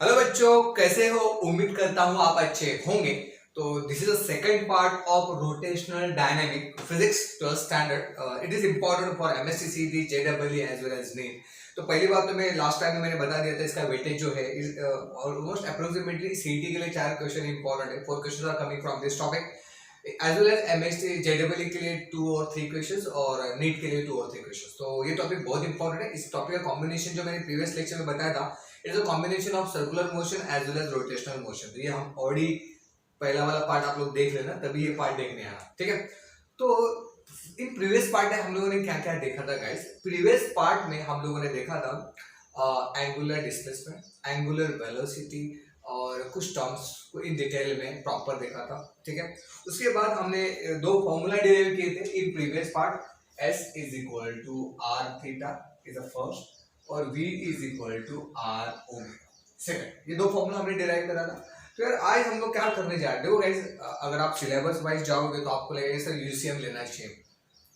Hello बच्चों, कैसे हो? उम्मीद करता हूँ आप अच्छे होंगे। तो this is the second part of rotational dynamic physics 12th standard. It is important for MSCCT JW as well as NEET. तो पहली बात तो मैं लास्ट टाइम में मैंने बता दिया था, इसका वेटेज जो है ऑलमोस्ट अप्रोक्सीमेटली सीटी के लिए 4 क्वेश्चन इंपॉर्टेंट है। 4 question are coming from this topic as well as MSC JW के लिए 2 और 3 क्वेश्चंस और नीट के लिए 2 और 3 क्वेश्चंस। तो ये टॉपिक बहुत इंपॉर्टेंट है। इस टॉपिक का कॉम्बिनेशन जो मैंने प्रीवियस लेक्चर में बताया था, it is a combination of circular motion as well as rotational motion. तो ये हम ऑलरेडी पहला वाला पार्ट आप लोग देख लेना, तभी ये पार्ट देखने आना, ठीक है। तो इन प्रीवियस पार्ट में हम लोगों ने क्या क्या देखा था गाइस? प्रीवियस पार्ट में हम लोगों ने देखा था एंगुलर डिस्प्लेसमेंट, एंगुलर वेलोसिटी और कुछ टर्म्स को इन डिटेल में प्रॉपर देखा था, ठीक है। उसके बाद हमने दो फॉर्मूला डिराइव किए थे in previous part. S is equal to r theta is the first और V is equal to are omega second. ये दो फॉर्मूला हमने डिराइव करा था। तो यार आज हम लोग क्या करने जा रहे हैं? देखो गाइस, अगर आप सिलेबस वाइज जाओगे तो आपको लगेगा सर यूसीएम लेना चाहिए,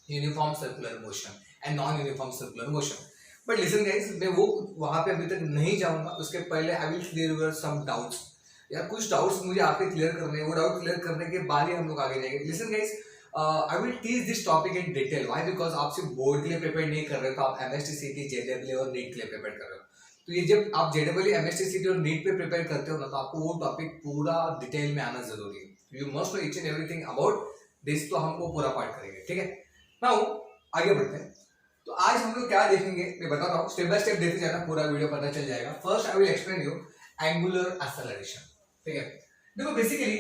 uniform circular motion and non uniform circular motion. But listen guys, मैं वो वहां पे अभी तक नहीं जाऊंगा। उसके पहले I will clear your some doubts, या कुछ डाउट्स मुझे आपके क्लियर करने हैं। वो डाउट क्लियर करने के बाद ही हम लोग आगे जाएंगे। Listen guys, I will teach this topic in detail. Why? Because आप सिर्फ बोर्ड के लिए प्रिपेयर नहीं कर रहे हो, तो आप एमएसटीसीटी जेडब्ल्यू और नीट के लिए प्रिपेयर कर रहे हो। तो ये जब आप जेडब्ल्यू एमएसटीसीटी और नीट पे प्रिपेयर करते हो ना, तो आपको वो टॉपिक पूरा डिटेल में आना जरूरी है। You must know each and everything about this. तो हम वो पूरा पार्ट करेंगे, ठीक है। नाउ आगे बढ़ते हैं। तो आज हम लोग क्या देखेंगे मैं बताता हूँ, स्टेप बाय स्टेप देखते जाना, पूरा वीडियो पता चल जाएगा। First I will explain you angular acceleration, ठीक है। देखो basically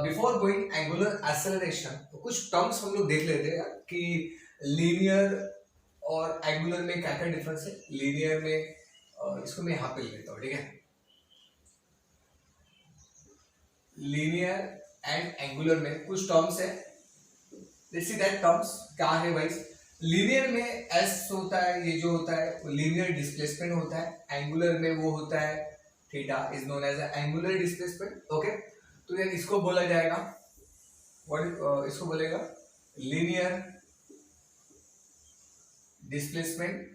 before going angular acceleration तो कुछ टर्म्स हम लोग देख लेते हैं कि लीनियर और एंगुलर में क्या क्या डिफरेंस है। लीनियर में इसको मैं यहाँ पे लेता हूँ, ठीक है। लीनियर एंड एंगुलर में कुछ टर्म्स है। लेट्स सी दैट टर्म्स क्या है भाई। लीनियर में एस होता है, ये जो होता है वो लीनियर डिस्प्लेसमेंट होता है। एंगुलर में वो होता है theta is known as angular displacement, okay. तो यार इसको बोला जाएगा व्हाट, इसको बोलेगा लीनियर डिस्प्लेसमेंट।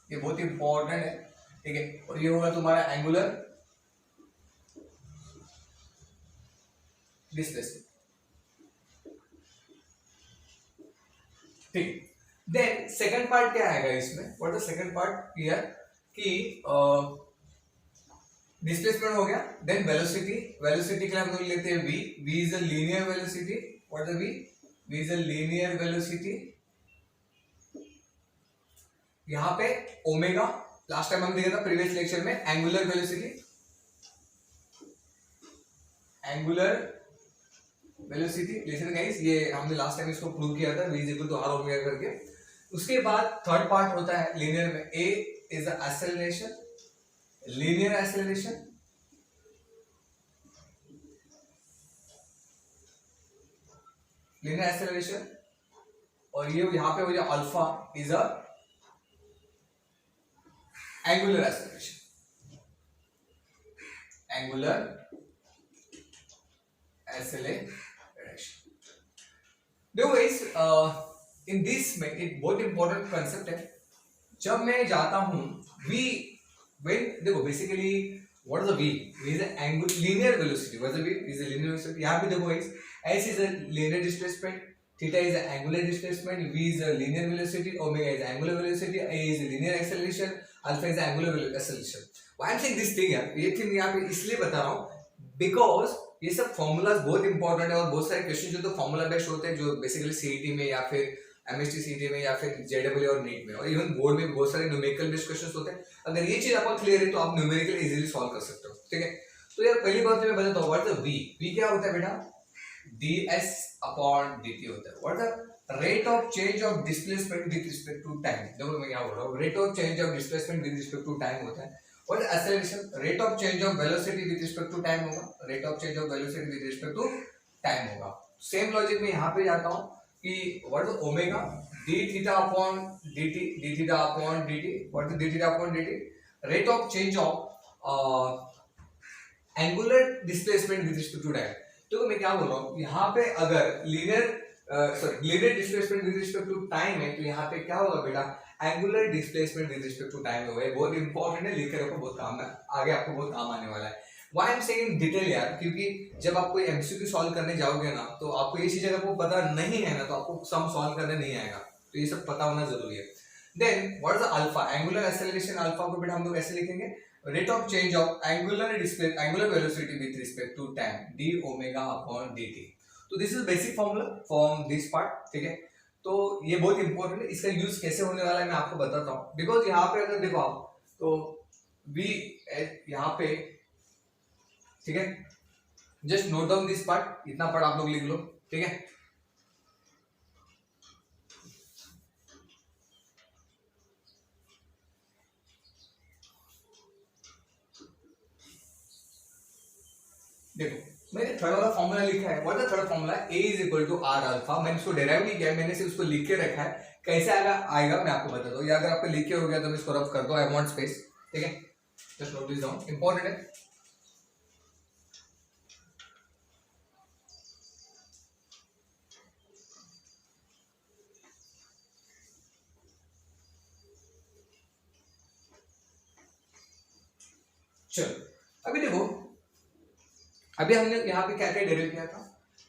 ये बहुत इंपॉर्टेंट है, ठीक है। और ये होगा तुम्हारा एंगुलर डिस्प्लेसमेंट, ठीक। देन सेकंड पार्ट क्या आएगा इसमें? What the second part here कि डिस्प्लेसमेंट हो गया। देन वेलोसिटी, वेलोसिटी के लिए हम लोग लेते हैं v। v is a linear velocity. What is v? v is a linear velocity. यहाँ पे ओमेगा लास्ट टाइम हम देखा था प्रीवियस लेक्चर में angular velocity, angular velocity. Listen guys, ये हमने लास्ट टाइम इसको प्रूव किया था, v is equal to r omega करके। उसके बाद थर्ड पार्ट होता है लीनियर में a is the acceleration, linear acceleration. Linear acceleration और ये यहाँ पे हो जाए alpha is a angular acceleration, angular acceleration. देखो गाइस, इन दिस में एक बहुत इंपॉर्टेंट कंसेप्ट है। जब मैं जाता हूं v, when देखो basically what is the v? v is angular linear velocity. What is the v? Is a linear velocity. यहां पे देखो guys, s is a linear displacement, theta is a angular displacement, v is a linear velocity, omega is angular velocity, a is linear acceleration, alpha is angular acceleration. Why I am saying this thing यार, ये thing यहां पे इसलिए बता रहा हूं because ये सब फॉर्मूलाज बहुत इंपॉर्टेंट है और बहुत सारे क्वेश्चन जो तो फॉर्मूला बेस्ड होते हैं, जो बेसिकली सीईटी में या फिर एमएसटी सीटी में या फिर जेडब्ल्यू और नीट में और इवन बोर्ड में बहुत सारे न्यूमेरिकल बेस्ड क्वेश्चंस होते हैं। अगर ये चीज आपको क्लियर है तो आप न्यूमेरिकल इजीली सॉल्व कर सकते हो, ठीक है। तो यार पहली बात तो मैं बताता हूं व्हाट इज द v क्या होता है बेटा? ds अपॉन dt होता है। What the rate of change of displacement with respect to time. देखो मैं क्या बोल रहा हूं, rate of change of displacement with respect to time होता है। और acceleration, rate of change of velocity with respect to time होगा, rate of change of velocity with respect to time होगा। सेम लॉजिक में यहां पे जाता हूं कि what is omega d theta upon dt, d theta upon dt, what is d theta upon dt? Rate of change of angular displacement with respect to time। तो मैं क्या बोल रहा हूँ, यहाँ पे अगर linear linear displacement with respect to time है तो यहाँ पे क्या होगा बेटा? Angular displacement with respect to time हो गए, बहुत इंपॉर्टेंट है, लिख के रखो, बहुत काम है, आगे आपको बहुत काम आने वाला है। Why I'm saying in detail यार, क्योंकि जब आप कोई एमसीक्यू सॉल्व करने जाओगे ना, तो आपको ये चीज अगर वो पता नहीं है ना, तो आपको सम सॉल्व करने नहीं आएगा, तो ये सब पता होना जरूरी है। Then what is the alpha, angular acceleration, alpha को बेटा हम लोग ऐसे लिखेंगे, rate of change of angular velocity with respect to time, d omega upon dt। तो this is basic formula from this part, ठीक है। तो ये बहुत इंपॉर्टेंट है, इसका यूज कैसे होने वाला है मैं आपको बताता हूँ। बिकॉज यहाँ पे अगर देखो आप, तो वी यहाँ पे, ठीक है, just note down this part, इतना पार्ट आप लोग लिख लो, ठीक है। देखो मैंने थर्ड वाला फॉर्मूला लिखा है, what is the third formula, a is equal to r alpha. मैंने इसको डेराइव नहीं किया, मैंने सिर्फ उसको लिख के रखा है, कैसे आएगा मैं आपको बता दूं, या अगर आपको लिख के हो गया तो मैं इसको रफ कर दो, आई वांट स्पेस, ठीक है, just note this down, important है। चलो अभी देखो, अभी हमने यहाँ पे क्या क्या डेरिव किया था,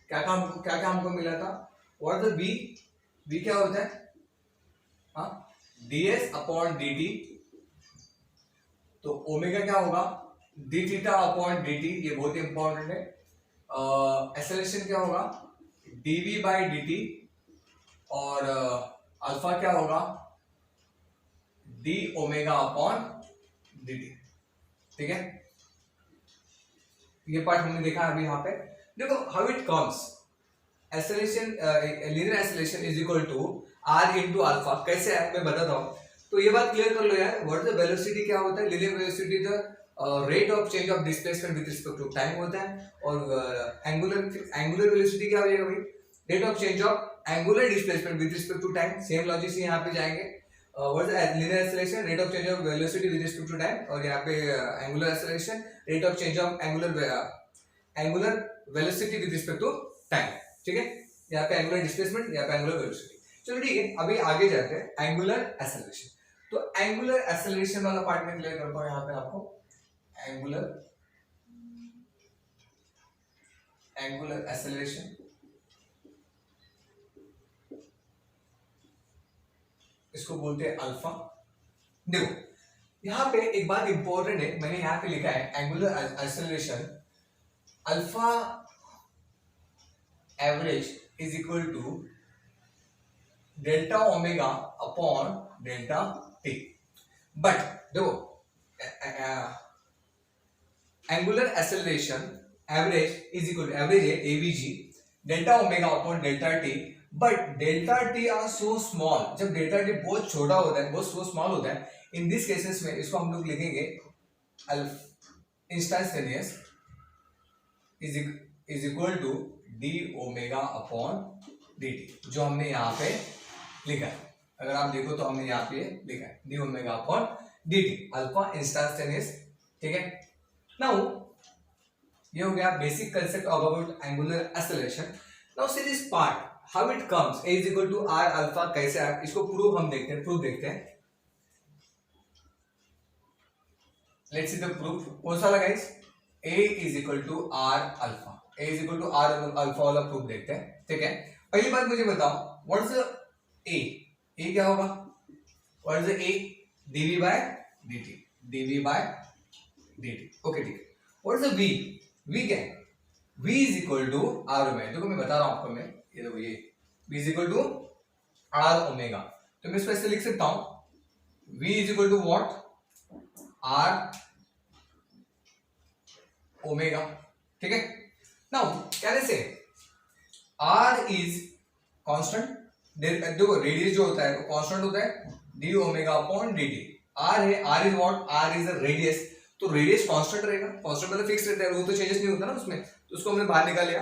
क्या क्या हमको मिला था, व्हाट इज v क्या होता है, हाँ, ds अपॉन dt, तो ओमेगा क्या होगा, d थीटा अपॉन dt, ये बहुत इंपॉर्टेंट है। एक्सेलरेशन क्या होगा, dv बाई dt, और अल्फा क्या होगा, d ओमेगा अपॉन dt, ठीक है। ये पार्ट हमने देखा अभी यहाँ पे। देखो how it comes, acceleration, linear acceleration is equal to r into alpha, कैसे है मैं बताता हूँ। तो ये बात क्लियर कर लो यार, व्हाट इज द वेलोसिटी, क्या होता है linear velocity, the rate of change of displacement with respect to time होता है, और एंगुलर वेलोसिटी क्या हो जाएगा भाई, rate of change of angular displacement with respect to time, same logic से यहाँ पे जाएंगे। What is linear acceleration, rate of change of velocity with respect to time, और यहाँ पे angular acceleration, rate of change of angular velocity with respect to time, ठीक है। यहाँ पे एंगुलर डिस्प्लेसमेंट, यहाँ पे एंगुलर वेलोसिटी। चलो ठीक है, अभी आगे जाते हैं एंगुलर एक्सेलरेशन। तो एंगुलर एक्सेलरेशन वाला पार्ट में क्लियर करता हूँ यहाँ पे आपको, एंगुलर एक्सेलरेशन, इसको बोलते हैं अल्फा। देखो यहाँ पे एक बात इंपॉर्टेंट है, मैंने यहाँ पे लिखा है angular acceleration alpha average is equal to delta omega upon delta T. But देखो angular acceleration average is equal to, average है AVG, delta omega upon delta T, but delta T are so small, जब delta T बहुत छोटा होता है, बहुत so small होता है, इन दिस केसेस में इसको हम लोग लिखेंगे instantaneous is equal to d omega upon dt, जो हमने यहाँ पे लिखा है। अगर आप देखो तो हमने यहाँ पे लिखा है d omega upon dt, alpha instantaneous, ठीक है। नाउ ये हो गया basic concept of about angular acceleration. Now see this part, how it comes, a is equal to r alpha, कैसे है इसको प्रूव हम देखते हैं, प्रूफ देखते हैं। लेट्स सी द प्रूफ, कौन सा लगा guys, a is equal to r alpha, a is equal to r alpha वाला प्रूफ देखते हैं, ठीक है। पहली बात मुझे बताओ, व्हाट इज a क्या होगा, what is a, dv by dt, dv by dt, okay ठीक है। व्हाट इज v क्या है, v is equal to are omega, देखो मैं बता रहा हूं आपको, मैं ये देखो ये v is equal to are omega, तो मैं इसको ऐसे लिख सकता हूं, v is equal to what, R omega, ठीक है। नाउ क्या से r इज कांस्टेंट, देखो रेडियस जो होता है वो कांस्टेंट होता है, d omega upon dt, r है, r is what, r is the radius, तो रेडियस कांस्टेंट रहेगा, कांस्टेंट मतलब फिक्स रहता है, वो तो चेंजेस नहीं होता ना उसमें, तो उसको हमने बाहर निकाल लिया,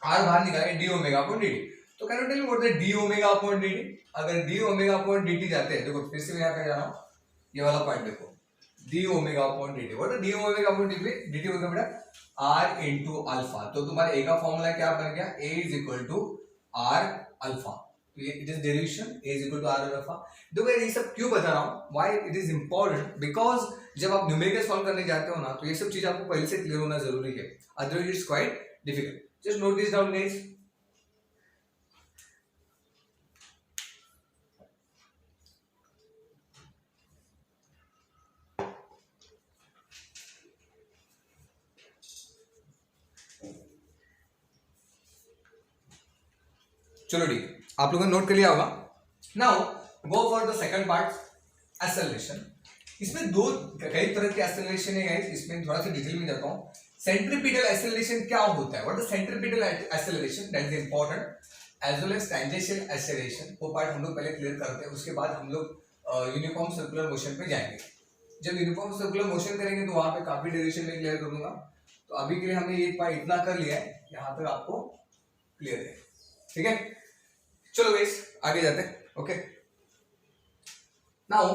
r बाहर निकाले, d ओमेगा अपॉन dt। तो can you tell me what is d omega upon dt, अगर d ओमेगा अपॉन dt जाते हैं, देखो फिर से मैं यहां पे जा रहा हूं, ये वाला पॉइंट देखो, d omega upon dt, what is d omega upon dt होगा बेटा r इनटू अल्फा, तो तुम्हारे a का फार्मूला क्या बन गया, a is equal to r alpha, तो ये it is derivation a is equal to r alpha. देखो ये सब क्यों बता रहा हूँ, why it is important, because जब आप न्यूमेरिकल सॉल्व करने जाते हो ना तो ये सब चीज आपको पहले से क्लियर होना जरूरी है, otherwise it's quite difficult. Just note this down guys. चलो ठीक, आप लोगों ने नोट कर लिया होगा। Now go for the second part, acceleration. इसमें दो कई तरह के एक्सेलरेशन है गाइस, इसमें थोड़ा सा डिटेल में जाता हूँ। सेंट्रीपिटल एक्सेलरेशन क्या होता है, what is centripetal acceleration, that is important, as well as tangential acceleration. वो पार्ट हम लोग पहले क्लियर करते हैं, उसके बाद हम लोग यूनिफॉर्म सर्कुलर मोशन पे जाएंगे। जब यूनिफॉर्म सर्कुलर मोशन करेंगे तो वहां पे काफी डेरिवेशन में क्लियर करूंगा। तो अभी के लिए हमने एक पार्ट इतना कर लिया है, यहाँ तक आपको क्लियर है, ठीक है। चलो गाइस आगे जाते हैं। ओके, नाउ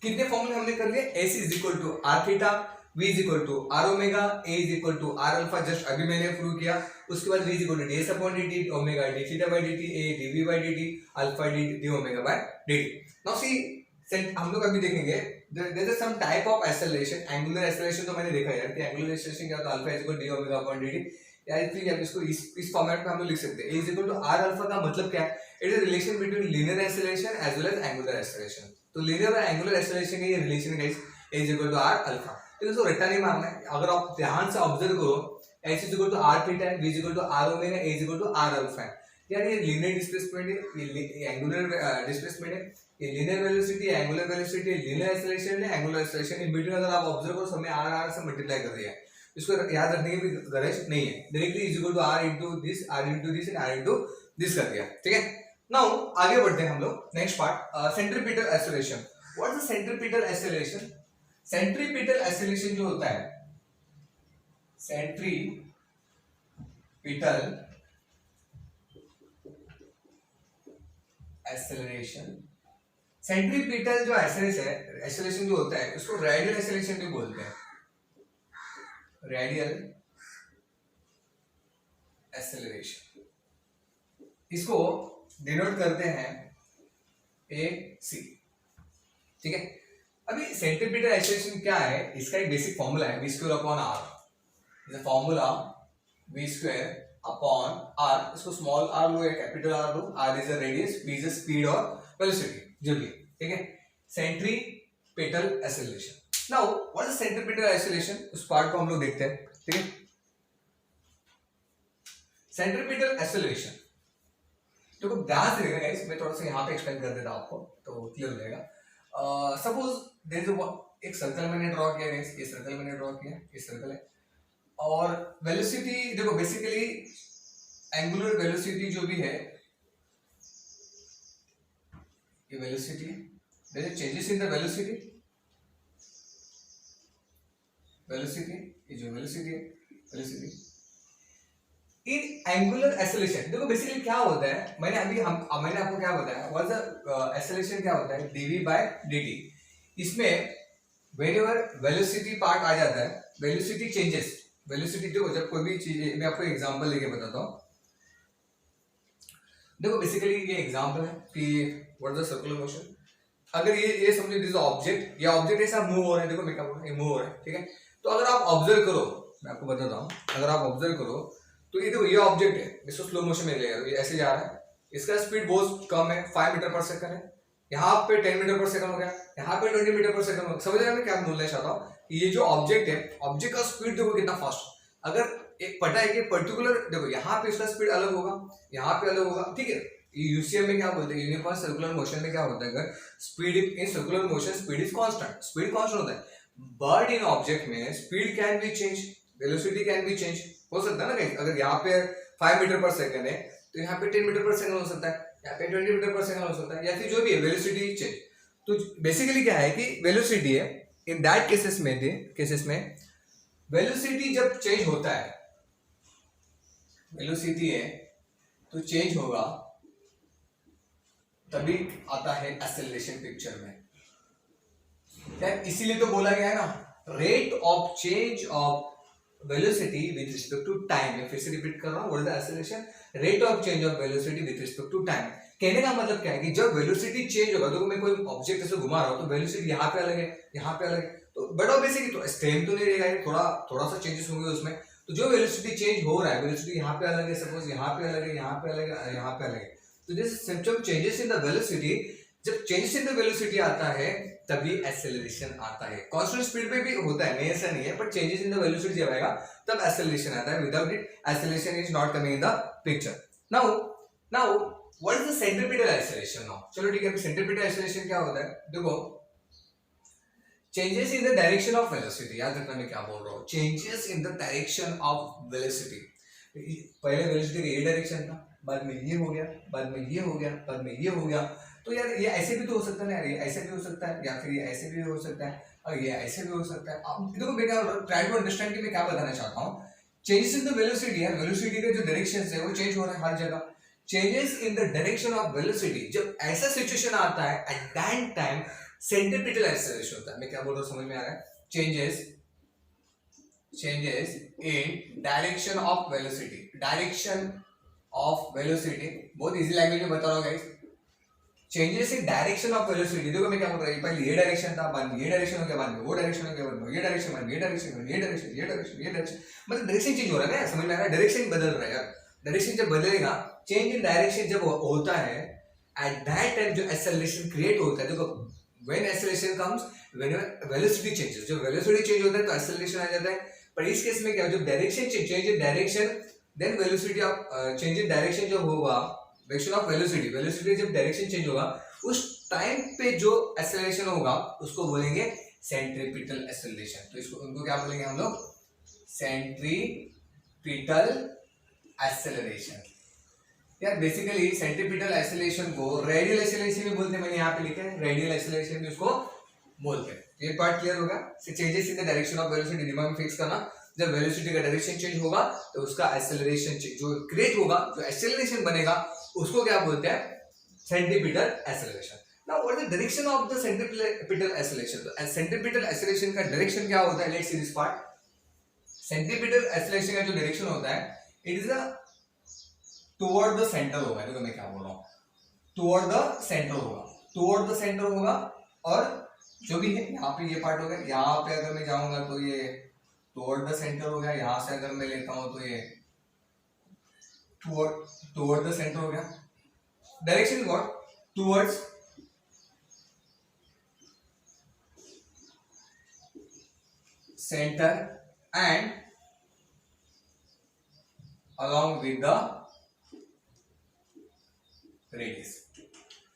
कितने फॉर्मूले हमने कर लिए, s is equal to r theta, v is equal to are omega, a is equal to r alpha, just अभी मैंने प्रूव किया। उसके बाद v is equal to ds upon dt, omega d theta by dt, a dv by dt, alpha d omega by dt। Now see हम लोग अभी देखेंगे there is some type of acceleration, angular acceleration. तो मैंने देखा यार कि angular acceleration क्या होता है, alpha is equal to d omega upon dt। या फिर आप इसको इस फॉर्मेट में हम लोग लिख सकते हैं, a is equal to r alpha का मतलब क्या है, it is relation between linear acceleration as well as angular acceleration. तो लीनियर और एंगुलर एक्सेलरेशन का ये रिलेशन है guys, a is equal to r alpha. तो इसको रट्टा नहीं मारना है, अगर आप ध्यान से ऑब्जर्व करो, s is equal to r theta है, v is equal to are omega, a is equal to r alpha है। यार ये लीनियर डिस्प्लेसमेंट है, ये एंगुलर डिस्प्लेसमेंट है, ये linear velocity, angular velocity, linear acceleration है, एंगुलर एक्सेलरेशन। इन बिटवीन अगर आप ऑब्जर्व करो समय r से मल्टीप्लाई कर दिया है, इसको याद रखने की भी गरज नहीं है, directly is equal to r into this, r into this and r into this कर दिया, ठीक है। नाउ आगे बढ़ते हैं हम लोग, next part, centripetal acceleration. What is centripetal acceleration? Centripetal acceleration जो होता है, सेंट्रीपिटल एक्सेलरेशन, सेंट्रीपिटल जो एक्सेलरेशन जो होता है उसको रेडियल एक्सेलरेशन भी बोलते हैं, रेडियल एक्सेलरेशन। इसको डिनोट करते हैं ए सी, ठीक है। अभी सेंट्रीपिटल एक्सेलरेशन क्या है, इसका एक बेसिक फॉर्मूला है, v square upon r। The formula v square upon r, इसको स्मॉल r लो या capital R low, r is the radius, v is the speed और वेलोसिटी जो भी, ठीक है। Centripetal acceleration. Now what is centripetal acceleration, उस part को हम लोग देखते हैं, ठीक है। सेंट्रीपिटल एक्सेलरेशन तो ध्यान से देखना गाइस, मैं थोड़ा सा यहाँ पे एक्सप्लेन कर देता हूं आपको तो क्लियर हो जाएगा। सपोज देयर इज एक सर्कल मैंने ड्रॉ किया गाइस, ये सर्कल मैंने ड्रॉ किया, ये सर्कल है, और वेलोसिटी देखो, बेसिकली एंगुलर वेलोसिटी जो भी है, ये velocity, there is changes in the velocity, ये जो वेलोसिटी है, वेलोसिटी इन एंगुलर एक्सेलरेशन। देखो बेसिकली क्या होता है, मैंने आपको क्या बताया, व्हाट द एक्सेलरेशन क्या होता है, dv बाय dt। इसमें व्हेनेवर वेलोसिटी पार्ट आ जाता है, वेलोसिटी चेंजेस, वेलोसिटी देखो जब कोई भी चीज, मैं आपको एग्जांपल लेके बताता हूँ। देखो बेसिकली ये एग्जांपल है कि व्हाट द सर्कुलर मोशन। अगर ये समझो दिस ऑब्जेक्ट, ये ऑब्जेक्ट ऐसा मूव हो रहा है, देखो मैं क्या बोल रहा हूँ, ये मूव हो रहा है, ठीक है। तो अगर आप ऑब्जर्व करो, मैं आपको बताता हूँ, अगर आप ऑब्जर्व करो तो ये देखो ये ऑब्जेक्ट है, इसको स्लो मोशन में लेगा, ये ऐसे जा रहा है, इसका स्पीड बहुत कम है, 5 मीटर पर सेकंड है, यहाँ पे 10 मीटर पर सेकंड हो गया, यहाँ पे 20 मीटर पर सेकंड हो गया। समझ रहे हैं मैं क्या बोलना चाहता हूँ, ये जो ऑब्जेक्ट है, ऑब्जेक्ट का स्पीड देखो कितना फास्ट। अगर एक पता है कि पर्टिकुलर देखो यहाँ पे इसका स्पीड अलग होगा, यहाँ पे अलग होगा, ठीक है। यूसीएम में क्या बोलते हैं, यूनिफॉर्म सर्कुलर मोशन में क्या होता है, अगर speed in circular motion speed is constant, speed constant होता है, बट इन ऑब्जेक्ट में speed can be change, velocity can be change, हो सकता है ना कहीं, अगर यहाँ पे 5 मीटर पर सेकंड है तो यहाँ पे 10 मीटर पर सेकंड हो सकता है, यहाँ पे 20 मीटर पर सेकंड हो सकता है, या फिर जो भी है वेलोसिटी चेंज। तो बेसिकली क्या है कि वेलोसिटी है, इन दैट केसेस में वेलोसिटी जब चेंज होता है, वेलोसिटी है तो चेंज होगा, तभी आता है एक्सेलरेशन पिक्चर में। यार इसीलिए तो बोला गया है ना, rate of change of velocity with respect to time. मैं फिर से रिपीट कर रहा हूँ, what is the acceleration, rate of change of velocity with respect to time. कहने का मतलब क्या है कि जब वेलोसिटी चेंज होगा, तो मैं कोई ऑब्जेक्ट ऐसे घुमा रहा हूँ तो वेलोसिटी यहाँ पे अलग है, यहाँ पे अलग है, तो बट ऑब्वियसली तो सेम तो नहीं रहेगा, थोड़ा थोड़ा सा चेंजेस होंगे उसमें। तो जो वेलोसिटी चेंज हो रहा है, वेलोसिटी यहाँ पे अलग है, सपोज यहाँ पे अलग है, यहाँ पे अलग है, यहाँ पे अलग है, तो जैसे जब चेंजेस इन द वेलोसिटी, जब चेंजेस इन द वेलोसिटी आता है तभी एक्सेलरेशन आता है। कांस्टेंट स्पीड पे भी होता है, नहीं ऐसा नहीं है, but changes in the velocity जब आएगा तब एक्सेलरेशन आता है। Without it acceleration is not coming in the picture. Now what is the centripetal acceleration now? चलो ठीक है, सेंट्रीपिटल एक्सेलरेशन क्या होता है? देखो, changes in the direction of velocity, याद रखना मैं क्या बोल रहा हूँ, changes in the direction of velocity. पहले वेलोसिटी का ये डायरेक्शन था, बाद में ये हो गया, बाद में ये हो गया, बाद में ये हो गया, तो यार ये ऐसे भी तो हो सकता है ना यार, ये ऐसे भी हो सकता है, या फिर ये ऐसे भी हो सकता है, और ये ऐसे भी हो सकता है। अब देखो बेटा, ट्राई टू अंडरस्टैंड कि मैं क्या बताना चाहता हूँ। चेंजेस इन द वेलोसिटी, यार वेलोसिटी के जो डायरेक्शन है वो चेंज हो रहा है हर जगह। Changes in the direction of velocity, जब ऐसा सिचुएशन आता है at that time centripetal acceleration होता है। मैं क्या बोल रहा हूँ समझ में आ रहा है? Changes in direction of velocity, direction of velocity, बहुत इजी लैंग्वेज में बता रहा हूँ guys. Changes in direction of velocity, देखो मैं क्या बोल रहा हूँ, पहले ये डायरेक्शन था, बाद में ये डायरेक्शन हो गया, बाद में वो डायरेक्शन हो गया, बाद में ये डायरेक्शन, बाद में ये डायरेक्शन, ये डायरेक्शन, ये डायरेक्शन, ये डायरेक्शन, मतलब डायरेक्शन चेंज हो रहा है ना, समझ में आ रहा है? डायरेक्शन बदल रहा है यार। डायरेक्शन जब बदलेगा, चेंज इन डायरेक्शन जब होता है, एट दैट टाइम जो एक्सेलरेशन क्रिएट होता है। देखो, when acceleration comes, when velocity changes, जब वेलोसिटी चेंज होता है तो एक्सेलरेशन आ जाता है। पर इस केस में क्या, जब direction change in direction, then velocity of change in direction जब होगा, डायरेक्शन ऑफ वेलोसिटी, वेलोसिटी जब डायरेक्शन चेंज होगा, उस टाइम पे जो एक्सेलरेशन होगा उसको बोलेंगे सेंट्रीपिटल एक्सेलरेशन। तो इसको, उनको क्या बोलेंगे हम लोग? Centripetal acceleration. यार बेसिकली सेंट्रीपिटल एक्सेलरेशन को रेडियल एक्सेलरेशन भी बोलते हैं, मैंने यहाँ पे लिखा है, रेडियल एक्सेलरेशन भी उसको बोलते हैं। ये पार्ट क्लियर होगा? Changes in the direction of velocity दिमाग में फिक्स करना, जब वेलोसिटी का डायरेक्शन चेंज होगा तो उसका एक्सेलरेशन जो क्रिएट होगा, जो एक्सेलरेशन बनेगा, उसको क्या बोलते हैं? Centripetal acceleration. Now what is the direction of the centripetal acceleration? तो सेंट्रीपिटल एक्सेलरेशन का डायरेक्शन क्या होता है? Let's see this part. Centripetal acceleration का जो डायरेक्शन होता है, it is a toward the centre होगा। देखो मैं क्या बोल रहा हूँ, टुवर्ड द सेंटर होगा, टुवर्ड द सेंटर होगा। और जो भी है, यहाँ पे ये पार्ट हो गया, यहाँ पे अगर मैं जाऊंगा तो ये टुवर्ड द सेंटर हो गया, यहाँ से अगर मैं लेता हूं तो ये टुवर्ड द सेंटर हो गया। Direction what? Towards centre and along with the radius.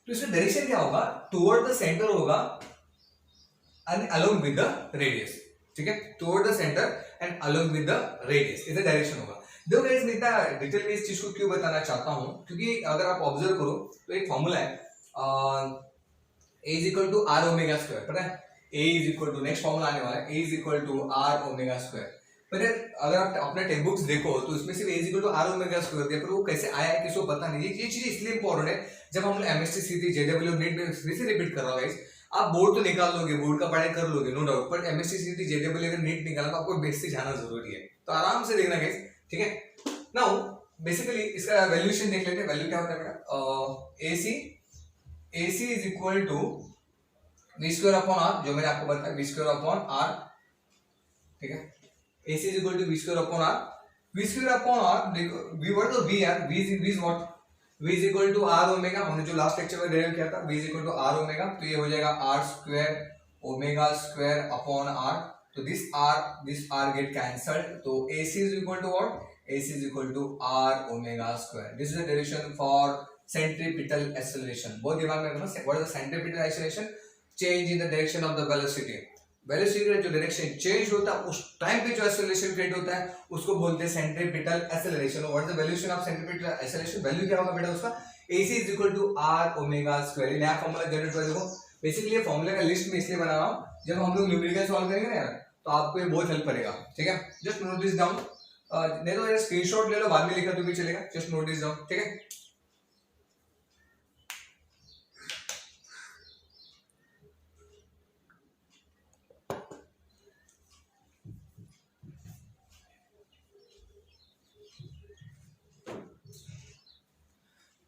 तो इसमें डायरेक्शन क्या होगा? टुवर्ड द सेंटर होगा and along with the radius. ठीक है, toward the centre and along with the radius, इधर डायरेक्शन होगा। देखो गाइस, मैं इतना डिटेल में इस चीज को क्यों बताना चाहता हूं, क्योंकि अगर आप ऑब्जर्व करो तो एक फॉर्मूला है, A is equal to are omega square, पता है? A is equal to, next formula आने वाला है, A is equal to are omega square. पर अगर आप अपने टेक्स्ट बुक्स देखो तो इसमें सिर्फ A is equal to are omega square दिया, पर वो कैसे आया है किसी को पता नहीं है। ये चीज इसलिए इंपॉर्टेंट है, जब हम एमएसटी सीटी जेडब्ल्यू नीट में फिर से रिपीट कर रहा हूँ गाइस, आप बोर्ड तो निकाल लोगे, बोर्ड का पढ़ाई कर लोगे, नो डाउट, पर एमएसटी सीटी जेडब्ल्यू अगर नीट निकाला तो आपको बेस से जाना जरूरी है, तो आराम से देखना गाइस। ठीक है, नाउ बेसिकली इसका वैल्यूएशन देख लेते हैं। वैल्यू क्या होता है बेटा? AC is equal to v square upon r, जो मैंने आपको बताया, वी स्क्वायर अपॉन आर। ठीक है, AC is equal to v square upon r, v square upon r. देखो वी व्हाट, तो वी यार, v is what, v is equal to are omega, हमने जो लास्ट लेक्चर में डेरिव किया था, v is equal to are omega, तो ये हो जाएगा r square omega square upon r. तो दिस आर गेट कैंसल्ड, तो AC is equal to what? AC is equal to r omega square. This is the derivation for centripetal acceleration. बहुत दिमाग में रखना, what is the centripetal acceleration? Change in the direction of the velocity. Velocity का जो direction change होता है उस time पे जो एक्सेलरेशन क्रिएट होता है उसको बोलते हैं centripetal acceleration. What is the valuation of centripetal acceleration? Value क्या होगा बेटा उसका? AC is equal to r omega square. नया फॉर्मूला जनरेट कर देखो, बेसिकली ये फॉर्मूले का लिस्ट में इसलिए बना रहा हूं, जब हम लोग न्यूमेरिकल सॉल्व करेंगे ना यार, तो आपको ये बहुत हेल्प करेगा। ठीक है, जस्ट नोट दिस डाउन, नहीं तो यार स्क्रीनशॉट ले लो, बाद में लिखा तो भी चलेगा, जस्ट नोट दिस डाउन। ठीक है,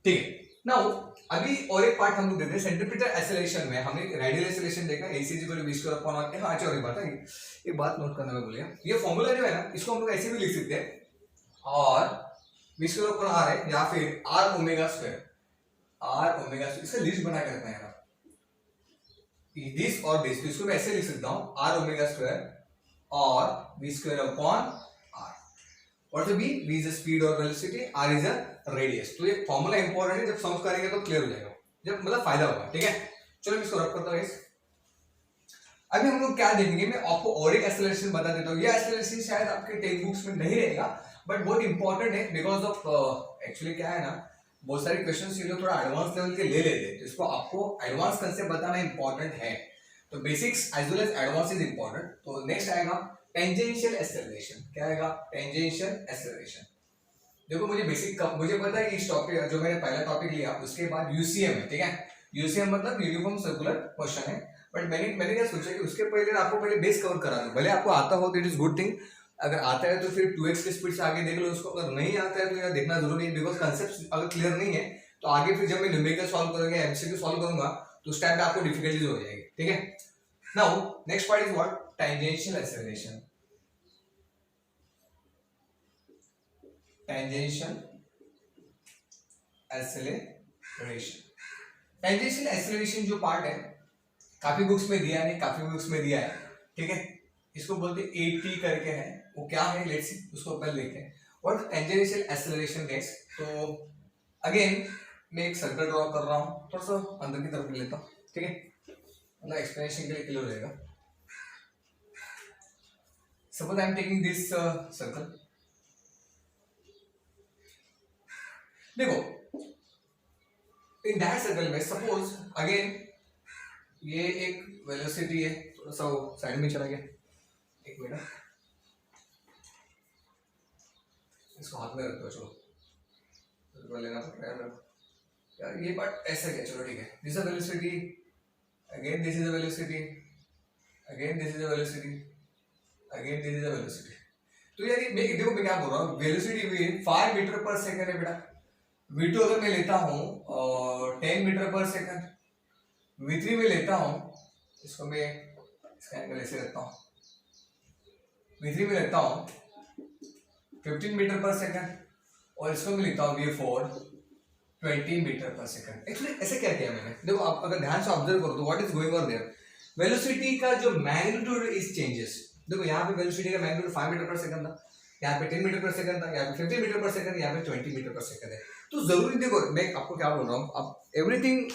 ठीक है। नाउ अभी और एक पार्ट हम लोग देते हैं सेंट्रीपिटल एक्सेलरेशन में। हमने रेडियल एक्सेलरेशन देखा ac = v²/r। हाँ अच्छा, और एक बात नोट करना मैं भूल गया, ये फॉर्मूला जो है ना इसको हम लोग ऐसे भी लिख सकते हैं, और v²/r है या फिर r ω², इसका लिस्ट बना के रखना है यार, दिस और दिस, तो इसको मैं ऐसे लिख सकता हूं r ω² और v²/r। What will be? V is the speed or velocity, R is the radius। तो ये फॉर्मूला इंपॉर्टेंट है, जब सॉल्व करेंगे तो क्लियर हो जाएगा, जब मतलब फायदा होगा। ठीक है, चलो इसको रब करता हूँ। अभी हम लोग क्या देखेंगे, मैं आपको और एक एक्सेलरेशन बता देता हूँ। ये एक्सेलरेशन शायद आपके टेक्स्ट बुक्स में नहीं रहेगा, बट बहुत इंपॉर्टेंट है बिकॉज ऑफ एक्चुअली क्या है ना, बहुत सारे क्वेश्चन ये लोग थोड़ा एडवांस लेवल के ले लेते हैं, तो इसको आपको एडवांस कंसेप्ट बताना इंपॉर्टेंट है। तो basics as well as advance is important. तो नेक्स्ट आएगा टेंजेंशियल एक्सेलरेशन। क्या आएगा? Tangential acceleration. देखो मुझे बेसिक मुझे पता है कि इस टॉपिक जो मैंने पहला टॉपिक लिया उसके बाद यूसीएम है। ठीक है, यूसीएम मतलब यूनिफॉर्म सर्कुलर मोशन है, बट मैंने क्या सोचा कि उसके पहले आपको पहले बेस कवर करा दूं। भले आपको आता हो तो इट इज गुड थिंग, अगर आता है तो फिर 2x की स्पीड से आगे देख लो उसको, अगर नहीं आता है तो यार देखना जरूरी है, बिकॉज कंसेप्ट अगर क्लियर नहीं है तो आगे फिर जब मैं न्यूमेरिकल सॉल्व करूंगा, एमसीक्यू सॉल्व करूंगा तो उस टाइम पे आपको डिफिकल्टीज हो जाएगी। ठीक है, now next part is what? Tangential acceleration. Tangential acceleration, tangential acceleration जो पार्ट है काफी बुक्स में दिया है, काफी बुक्स में दिया है। ठीक है, इसको बोलते हैं AT करके है, वो क्या है लेट्स सी, उसको पहले देखते हैं। What tangential acceleration guys? तो अगेन मैं एक सर्कल ड्रॉ कर रहा हूँ, थोड़ा सा अंदर की तरफ लेता हूँ। ठीक है, मतलब एक्सप्लेनेशन के लिए क्लियर हो जाएगा। Suppose I am taking this circle. देखो इन दैट सर्कल में सपोज अगेन ये एक वेलोसिटी है, थोड़ा सा वो साइड में चला गया, एक मिनट इसको हाथ में रखते हो। चलो लेना पड़ रहा है यार, ये पार्ट ऐसा क्या, चलो ठीक है। This is a velocity, again this is a velocity, again this is a velocity, again this is a velocity. तो यार मैं देखो मैं क्या बोल रहा हूँ, वेलोसिटी भी 5 मीटर पर सेकंड है बेटा। v2 अगर मैं लेता हूँ 10 मीटर पर सेकंड, v3 में लेता हूँ, इसको मैं इसका एंगल ऐसे रखता हूँ, v3 में लेता हूँ 15 मीटर पर सेकंड, और इसको मैं लिखता हूँ v4 20 मीटर पर सेकंड। एक्चुअली ऐसे क्या किया मैंने, देखो आप अगर ध्यान से ऑब्जर्व करो तो what is going on their, velocity का जो मैग्नीट्यूड इज चेंजेस। देखो यहाँ पे वेलोसिटी का मैग्नीट्यूड 5 मीटर पर सेकंड था, यहाँ पे 10 मीटर पर सेकंड था, यहाँ पे 50 मीटर पर सेकंड, यहाँ पे 20 मीटर पर सेकंड है। तो जरूरी, देखो मैं आपको क्या बोल रहा हूँ, आप एवरीथिंग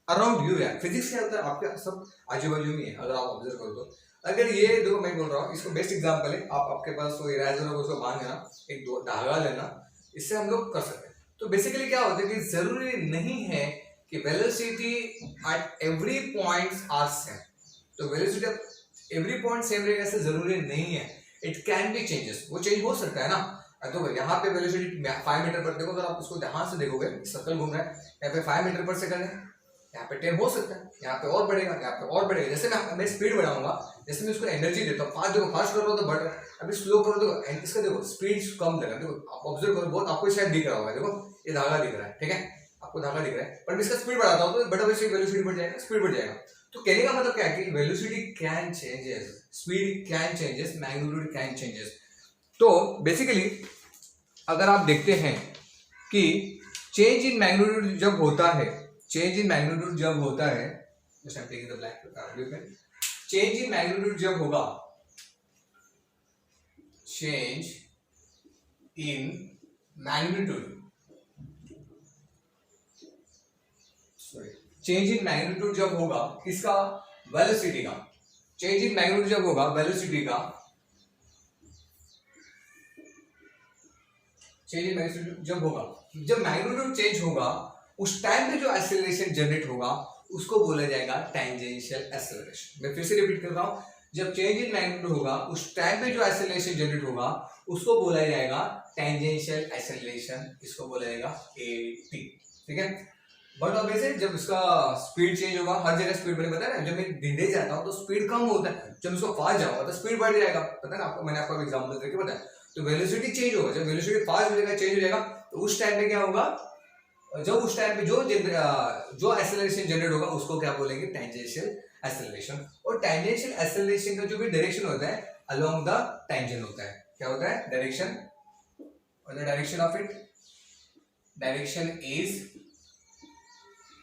अराउंड यू है, फिजिक्स क्या होता है आपके सब आजू बाजू में है, अगर आप ऑब्जर्व करो तो। अगर ये देखो मैं बोल रहा हूँ, इसको बेस्ट एग्जांपल है, आप आपके पास कोई इरेजर हो उसको बांध लेना, एक दो धागा लेना, इससे हम लोग कर सकते हैं। तो बेसिकली क्या होता है कि जरूरी नहीं है कि velocity at every points are same. तो वेलोसिटी एवरी पॉइंट सेम रहेगा ऐसा जरूरी नहीं है, इट कैन बी चेंजेस, वो चेंज हो सकता है ना। देखो यहाँ पे वेलोसिटी 5 मीटर पर, देखो अगर आप उसको ध्यान से देखोगे सर्कल घूम रहा है, यहाँ पे 5 मीटर पर सेकंड है, यहाँ पे 10 हो सकता है, यहाँ पे और बढ़ेगा, यहाँ पे और बढ़ेगा। जैसे मैं स्पीड बढ़ाऊंगा, जैसे मैं उसको एनर्जी देता हूँ, फास्ट देखो फास्ट कर रहा हूँ तो बढ़ रहा है, अभी स्लो करो तो इसका देखो स्पीड कम देगा। देखो आप ऑब्जर्व करो, बहुत आपको शायद दिख रहा होगा, देखो ये धागा दिख रहा है, ठीक है आपको धागा दिख रहा है, पर मैं इसका स्पीड बढ़ाता हूँ तो बड़ा वैसे वेलोसिटी बढ़ जाएगा, स्पीड बढ़ जाएगा। तो कहने का मतलब क्या है कि velocity can changes, speed can changes, magnitude can changes. तो बेसिकली अगर आप देखते हैं कि चेंज इन मैग्नीट्यूड जब होता है, चेंज इन मैग्नीट्यूड जब होता है, चेंज इन मैग्नीट्यूड जब होगा, change in magnitude, sorry change in magnitude जब होगा किसका, वेलोसिटी का, चेंज इन मैग्नीट्यूड जब होगा वेलोसिटी का, चेंज इन मैग्नीट्यूड जब होगा, जब मैग्नीट्यूड चेंज होगा उस टाइम पे जो एक्सेलरेशन जनरेट होगा उसको बोला जाएगा टेंजेंशियल एक्सेलरेशन। मैं फिर से रिपीट कर रहा हूं, जब चेंज इन मैग्नीट्यूड होगा उस टाइम पे जो एक्सेलरेशन जनरेट होगा उसको बोला जाएगा टेंजेंशियल एक्सेलरेशन, इसको बोला जाएगा AT। ठीक है, बट अब ऐसे जब इसका स्पीड चेंज होगा, हर जगह स्पीड मैंने बताया ना, जब मैं धीरे जाता हूँ तो स्पीड कम होता है, जब इसको फास्ट जाऊंगा तो स्पीड बढ़ जाएगा, पता है ना आपको, मैंने आपको एग्जांपल देके बताया। तो वेलोसिटी चेंज होगा, जब वेलोसिटी फास्ट हो जाएगा, चेंज हो जाएगा, तो उस टाइम पे क्या होगा, जब उस टाइम पे जो एक्सेलरेशन जनरेट होगा उसको क्या बोलेंगे, टेंजेंशियल एक्सेलरेशन। और टेंजेंशियल एक्सेलरेशन का जो भी डायरेक्शन होता है अलोंग द टेंजेंट होता है। क्या होता है डायरेक्शन, और the direction of it, direction is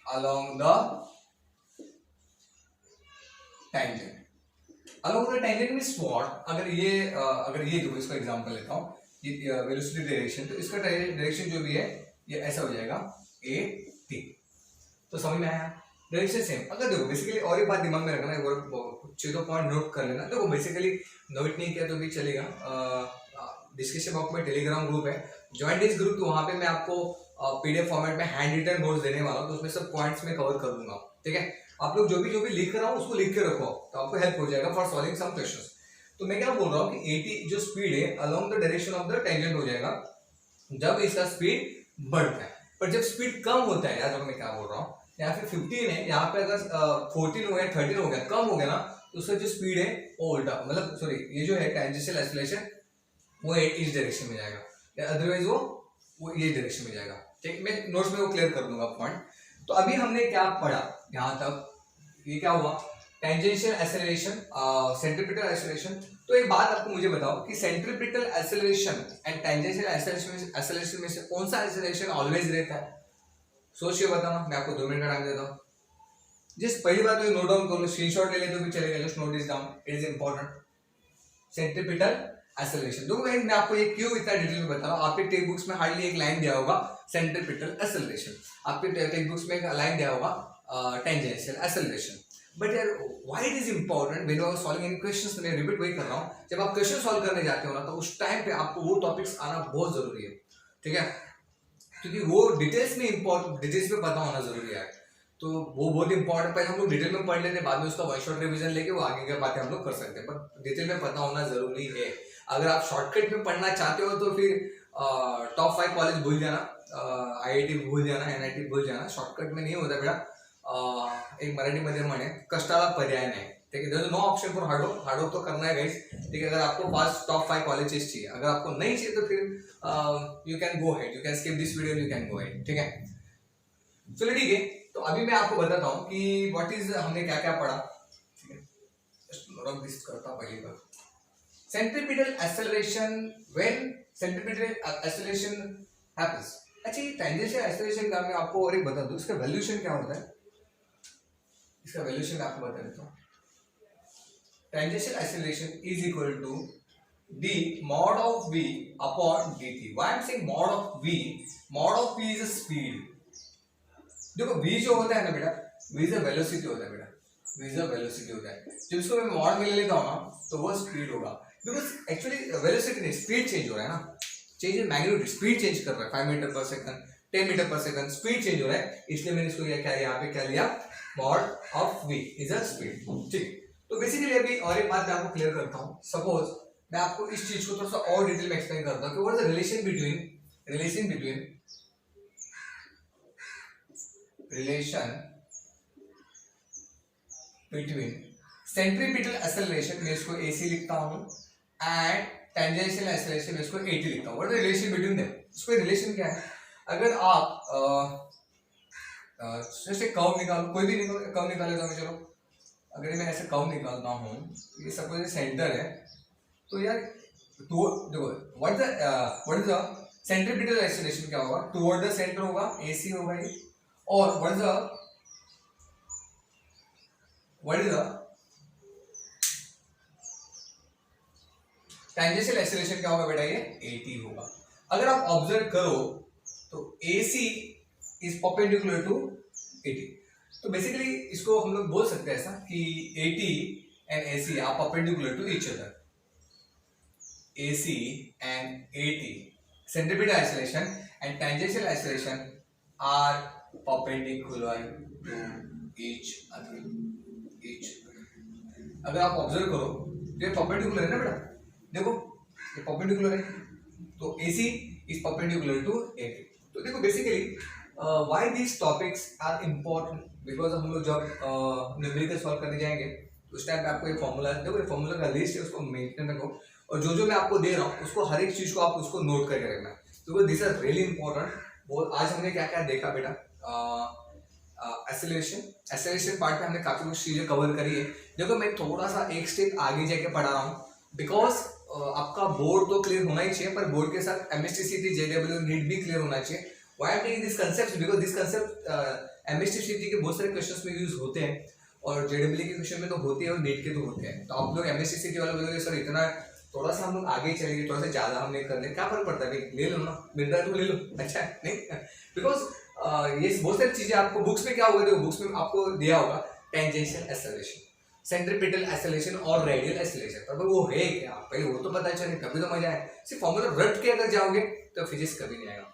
along the tangent. Along the tangent means what, अगर ये देखो इसका एग्जांपल लेता हूँ, ये वेलोसिटी डायरेक्शन, तो इसका डायरेक्शन जो भी है ये ऐसा हो जाएगा ए टी। तो समझ में आया, डायरेक्शन सेम। अगर देखो बेसिकली और एक बात दिमाग में रखना है, और कुछ तो पॉइंट नोट कर लेना। देखो बेसिकली नोट नहीं किया तो भी चलेगा, डिस्कशन बॉक्स में टेलीग्राम ग्रुप है, ज्वाइन दिस ग्रुप, तो वहाँ पे मैं आपको पीडीएफ फॉर्मेट में हैंड रिटन नोट्स देने वाला हूँ, तो उसमें सब पॉइंट्स में कवर कर दूंगा। ठीक है, आप लोग जो भी लिख रहा हूँ उसको लिख के रखो, तो आपको हेल्प हो जाएगा फॉर सॉल्विंग सम क्वेश्चंस। तो मैं क्या बोल रहा हूँ कि 80 जो स्पीड है along the direction of the tangent हो जाएगा जब इसका स्पीड बढ़ता है। पर जब स्पीड कम होता है, यार मैं क्या बोल रहा हूँ, यहाँ पे 15 है, यहाँ पे अगर 14 हो गया, 13 हो गया, कम हो गया ना, तो उसका जो स्पीड है वो उल्टा, मतलब सॉरी, ये जो है टेंजेंशियल एक्सेलरेशन वो इस डायरेक्शन में जाएगा, या अदरवाइज वो ये डायरेक्शन में जाएगा। ठीक, मैं नोट्स में वो क्लियर कर दूंगा पॉइंट। तो अभी हमने क्या पढ़ा यहाँ तक, ये क्या हुआ, टेंजेंशियल एक्सेलरेशन, सेंट्रीपिटल एक्सेलरेशन। तो एक बात आपको मुझे बताओ कि centripetal acceleration and tangential acceleration में से कौन सा एक्सेलरेशन ऑलवेज रहता है? सोच के बताना, मैं आपको 2 मिनट का टाइम देता हूँ। जिस पहली बात तो नोट डाउन कर लो, स्क्रीनशॉट ले ले तो भी चलेगा, just note this down, it is important. Centripetal acceleration, देखो मैं आपको ये क्यों इतना डिटेल में बता रहा हूँ। आपके टेक्स्ट बुक्स में हार्डली एक लाइन दिया होगा सेंट्रीपिटल एक्सेलरेशन, आपके टेक्स्ट बुक्स में एक लाइन दिया होगा टेंजेंशियल एक्सेलरेशन। बट यार why it is important when you are solving any questions, मैं रिपीट वही कर रहा हूँ, जब आप क्वेश्चन सॉल्व करने जाते हो ना, तो उस टाइम पे आपको वो टॉपिक्स आना बहुत जरूरी है। ठीक है, क्योंकि वो डिटेल्स में इंपॉर्टेंट, डिटेल्स में पता होना जरूरी है, तो वो बहुत इंपॉर्टेंट। पहले हम लोग डिटेल में पढ़ लेते हैं, बाद में उसका वन शॉट रिवीजन लेके वो आगे की बातें हम लोग कर सकते हैं, पर डिटेल में पता होना जरूरी है। अगर आप शॉर्टकट में पढ़ना चाहते हो तो फिर टॉप 5 कॉलेज भूल जाना, आईआईटी भूल जाना, एनआईटी भूल जाना, शॉर्टकट में नहीं होता बेटा। एक मराठीमध्ये म्हणे कष्टाला पर्याय नाही। ठीक है, there is no option for hard work तो करना है गाइस। ठीक है, अगर आपको पास टॉप 5 कॉलेजेस चाहिए, अगर आपको नहीं चाहिए तो फिर you can go head, you can skip this video, you can go head. ठीक है, चलो ठीक है, तो अभी मैं आपको बताता हूँ कि व्हाट इज, हमने क्या क्या पढ़ा। ठीक है, रख दिस करता हूँ पहली बार, centripetal acceleration, when centripetal acceleration happens. अच्छा, ये टेंजेंशियल एक्सेलरेशन का मैं आपको और एक बता दूं, इसका वैल्यूशन क्या होता है, इसका वैल्यूशन मैं आपको बता देता हूँ। Tangential acceleration is equal to d mod of v upon dt. Why I'm saying mod of v? Mod of v is a speed. देखो v जो होता है ना बेटा, v is a velocity होता है बेटा, v is a velocity होता है। जब इसको मैं mod में ले लेता हूँ ना, तो वो स्पीड होगा, बिकॉज एक्चुअली वेलोसिटी नहीं, स्पीड चेंज हो रहा है ना, change in magnitude, speed change कर रहा है, 5 मीटर पर सेकंड, 10 मीटर पर सेकंड, स्पीड चेंज हो रहा है, इसलिए मैंने इसको क्या यहाँ पे क्या लिया, mod of v is a speed। ठीक, तो बेसिकली अभी और एक बात मैं आपको क्लियर करता हूँ। सपोज मैं आपको इस चीज को थोड़ा सा और डिटेल में एक्सप्लेन करता हूँ कि what is the relation between centripetal acceleration, मैं इसको AC लिखता हूँ, एंड टेंजेंशियल एक्सेलरेशन में इसको AT लिखता हूँ। What is the relation between them? इसका रिलेशन क्या है? अगर आप जैसे कर्व निकालो, कोई भी कर्व निकाले तो मैं, चलो अगर मैं ऐसे कर्व निकालता हूँ, ये सपोज सेंटर है, तो यार देखो what is the centripetal acceleration क्या होगा, टुवर्ड द सेंटर होगा, AC होगा ये, और what is the tangential acceleration क्या होगा बेटा, ये AT होगा। अगर आप ऑब्जर्व करो तो AC is perpendicular to AT, तो बेसिकली इसको हम लोग बोल सकते हैं ऐसा कि AT and AC are perpendicular to each other. AC and AT, centripetal acceleration and tangential acceleration are perpendicular to each other. अगर आप ऑब्जर्व करो तो ये परपेंडिकुलर है ना बेटा, देखो ये परपेंडिकुलर है, तो AC is perpendicular to AT। तो देखो basically why these topics are important, because हम लोग जब न्यूमेरिकल सॉल्व करने जाएंगे तो उस टाइम पे आपको ये फॉर्मूला, देखो ये फॉर्मूला का लिस्ट है, उसको मेंटेन रखो, और जो मैं आपको दे रहा हूँ उसको हर एक चीज को आप उसको नोट करके रखना, because this are really important. वो आज हमने क्या क्या देखा बेटा, एसेलेरेशन पार्ट में हमने काफी कुछ चीजें कवर करी है। देखो मैं थोड़ा सा एक स्टेप आगे जाके पढ़ा रहा हूँ, बिकॉज आपका बोर्ड तो क्लियर होना ही चाहिए, पर बोर्ड के साथ एमएसटीसीटी जेडब्ल्यू नीट भी क्लियर होना चाहिए। Why I am taking this concept, because this concept MSTCT के बहुत सारे क्वेश्चंस में यूज होते हैं, और जेडब्ल्यू के क्वेश्चन में तो होते हैं और नीट के तो होते हैं। तो आप लोग एमएसटीसीटी वाले बोलोगे सर इतना थोड़ा सा हम लोग आगे चलेंगे, थोड़ा सा ज्यादा हमने कर ले, क्या फर्क पड़ता है भाई, ले लो ना, मिल रहा है तो ले लो, अच्छा है नहीं, बिकॉज ये बहुत सारी चीजें आपको बुक्स में क्या होगा, देखो बुक्स में आपको दिया होगा टेंजेंशियल एक्सेलरेशन, सेंट्रीपिटल एक्सेलरेशन और रेडियल एक्सेलरेशन, पर वो है क्या, पहले वो तो पता चले तभी तो मजा है। सिर्फ फॉर्मूला रट के अगर जाओगे तो फिजिक्स कभी नहीं आएगा।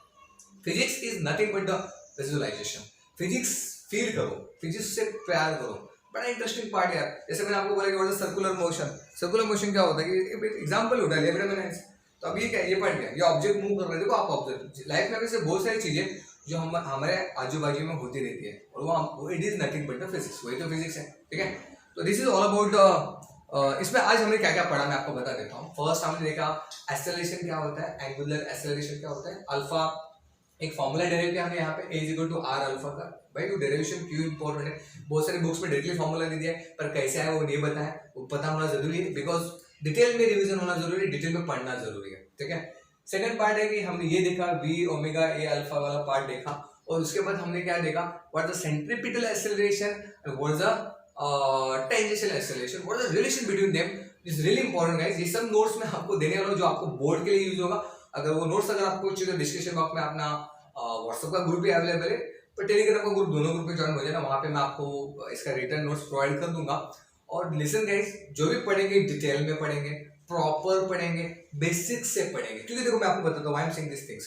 Physics is nothing but the visualisation, physics feel करो, फिजिक्स से प्यार करो, बड़ा इंटरेस्टिंग पार्ट यार। जैसे मैंने आपको बोला कि सर्कुलर मोशन क्या होता है कि एग्जांपल उठा लिया बेटा मैंने, तो अब ये क्या, ये पार्ट क्या, ये ऑब्जेक्ट मूव कर रहे हैं, देखो आप ऑब्जर्व लाइफ में ऐसे बहुत सारी चीजें जो हम हमारे आजू बाजू में होती रहती है, और वो it is nothing but the physics, वही तो फिजिक्स है, ठीक है। तो दिस इज ऑल अबाउट, इसमें आज हमने क्या क्या पढ़ा मैं आपको बता देता हूँ। फर्स्ट हमने देखा एक्सेलरेशन क्या होता है, एंगुलर एक्सेलरेशन क्या होता है, अल्फा एक फॉर्मूला डेरिव किया हमने यहाँ पे a equal to r alpha का। भाई तो डेरिवेशन क्यों इंपॉर्टेंट है, बहुत सारे बुक्स में डायरेक्टली फॉर्मूला दे दिया है, पर कैसे है वो नहीं बताया, वो पता होना जरूरी है, बिकॉज डिटेल में रिवीजन होना जरूरी है, डिटेल में पढ़ना जरूरी है, ठीक है। सेकंड पार्ट है कि हमने ये देखा v ओमेगा a अल्फा वाला पार्ट देखा, और उसके बाद हमने क्या देखा, what the centripetal acceleration, what is the tangential acceleration, what is the relation between them, is really important guys. ये सब नोट्स में आपको देने वाला हूं जो आपको बोर्ड के लिए यूज होगा। अगर वो नोट्स अगर आपको चाहिए तो डिस्क्रिप्शन बॉक्स में अपना व्हाट्सएप का ग्रुप भी अवेलेबल है, पर टेलीग्राम का ग्रुप, दोनों ग्रुप में ज्वाइन हो जाना, वहां पे मैं आपको इसका रिटर्न नोट्स प्रोवाइड कर दूंगा। और लिसन गाइस, जो भी पढ़ेंगे डिटेल में पढ़ेंगे, प्रॉपर पढ़ेंगे, बेसिक से पढ़ेंगे, क्योंकि देखो मैं आपको बताता हूँ I am saying this things.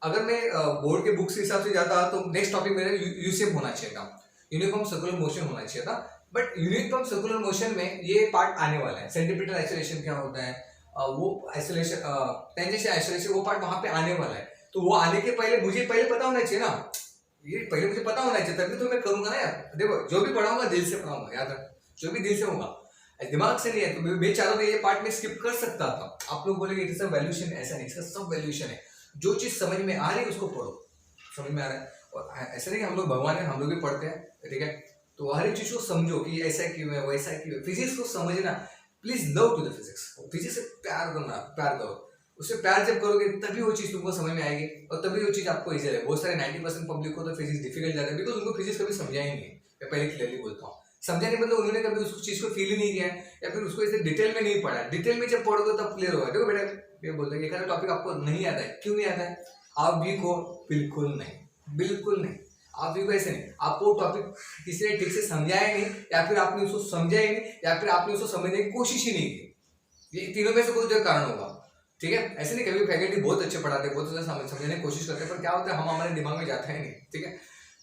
अगर मैं बोर्ड के बुक्स के हिसाब से जाता तो नेक्स्ट टॉपिक मेरा यूसीएम होना चाहिए था, यूनिफॉर्म सर्कुलर मोशन होना चाहिए था, बट यूनिफॉर्म सर्कुलर मोशन में ये पार्ट आने वाला है, सेंट्रीपिटल एक्सेलरेशन क्या होता है, वो एक्सेलरेशन, टेंजेंशियल एक्सेलरेशन, वो पार्ट वहां पे आने वाला है। तो वो आने के पहले मुझे पहले पता होना चाहिए ना, ये पहले मुझे पता होना चाहिए, तभी तो मैं करूंगा ना यार। देखो जो भी पढ़ाऊंगा दिल से पढ़ाऊंगा, याद रख, जो भी दिल से होगा, दिमाग से नहीं है। तो मैं चाह रहा हूँ ये पार्ट में स्किप कर सकता था, आप लोग बोलेंगे इट इज अ वैल्यूएशन, ऐसा नहीं, इसका सब वैल्यूएशन है। जो चीज समझ में आ रही है उसको पढ़ो, समझ में आ रहा है, और ऐसा नहीं कि हम लोग भगवान है, हम लोग भी पढ़ते हैं, ठीक है। तो हर एक चीज को समझो कि ऐसा क्यों है, वैसा क्यों है, फिजिक्स को समझना, please love to the physics, physics से प्यार करना, प्यार करो, उससे प्यार जब करोगे तभी वो चीज तुमको समझ में आएगी, और तभी वो चीज आपको इजी लगेगी। बहुत सारे 90% पब्लिक को तो फिजिक्स डिफिकल्ट जाता है, बिकॉज उनको फिजिक्स कभी समझा ही नहीं है। मैं पहले क्लियरली बोलता हूँ, समझा नहीं मतलब उन्होंने कभी उस चीज को फील ही नहीं किया है, या फिर उसको इसे डिटेल में नहीं पढ़ा। डिटेल में जब पढ़ोगे तब क्लियर होगा। देखो बेटा ये बोलते हैं एक टॉपिक आपको नहीं आता है, क्यों नहीं आता है, आप वीक हो, बिल्कुल नहीं, बिल्कुल नहीं, आप वीक ऐसे नहीं, आपको टॉपिक किसी ने ठीक से समझाया नहीं, या फिर आपने उसको समझा ही नहीं, या फिर आपने उसको समझने की कोशिश ही नहीं की। ये तीनों में से कोई जो कारण होगा, ठीक है। ऐसे नहीं, कभी फैकल्टी बहुत अच्छे पढ़ाते हैं, बहुत अच्छा समझने की कोशिश करते हैं, पर क्या होता है हम हमारे दिमाग में जाता है नहीं, ठीक है।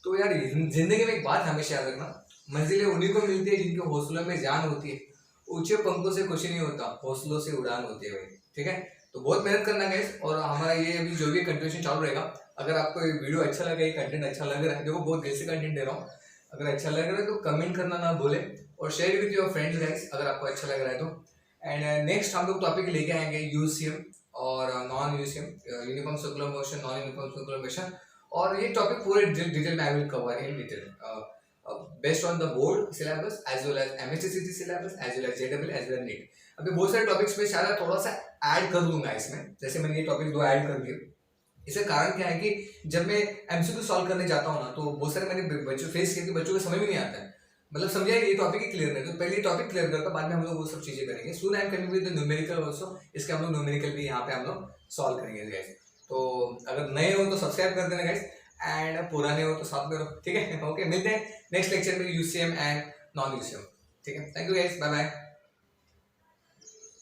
तो यार जिंदगी में एक बात हमेशा याद रखना, मंजिलें उन्हीं को मिलती है जिनके हौसलों में जान होती है, ऊंचे पंखों से कुछ नहीं होता, हौसलों से उड़ान होती है भाई, ठीक है। तो बहुत मेहनत करना गाइस, और हमारा ये अभी जो भी कंटिन्यूशन चालू रहेगा। अगर आपको ये वीडियो अच्छा लगा, ये कंटेंट अच्छा लग रहा है, देखो बहुत दिल से कंटेंट दे रहा हूँ, अगर अच्छा लग रहा है तो कमेंट करना ना भूले, और share with your friends guys अगर आपको अच्छा लग रहा है तो। एंड नेक्स्ट हम लोग टॉपिक लेके आएंगे यूसीएम और non UCM, uniform circular motion, non uniform circular motion, और ये टॉपिक पूरे डिटेल में I will cover in detail based on the board syllabus as well as MSCCT syllabus as well as JEE as well as NEET। अभी बहुत सारे topics में शायद थोड़ा सा ऐड कर दूंगा इसमें, जैसे मैंने ये टॉपिक 2 ऐड कर दिए। इसका कारण क्या है कि जब मैं एमसीक्यू सॉल्व करने जाता हूँ ना, तो बहुत सारे मैंने बच्चों फेस किए कि बच्चों को समझ में नहीं आता है, मतलब समझा ये टॉपिक ही क्लियर नहीं, तो पहले ये टॉपिक क्लियर करता, बाद में हम लोग वो सब चीजें करेंगे। Soon I am coming with the numerical also, इसके हम लोग न्यूमेरिकल भी यहाँ पे हम लोग सॉल्व करेंगे गाइस। तो अगर नए हो तो सब्सक्राइब कर देना गाइस, एंड पुराने हो तो साथ में रहो, ठीक है। ओके, मिलते हैं नेक्स्ट लेक्चर में यूसीएम एंड नॉन यूसीएम, ठीक है। Thank you guys, bye bye.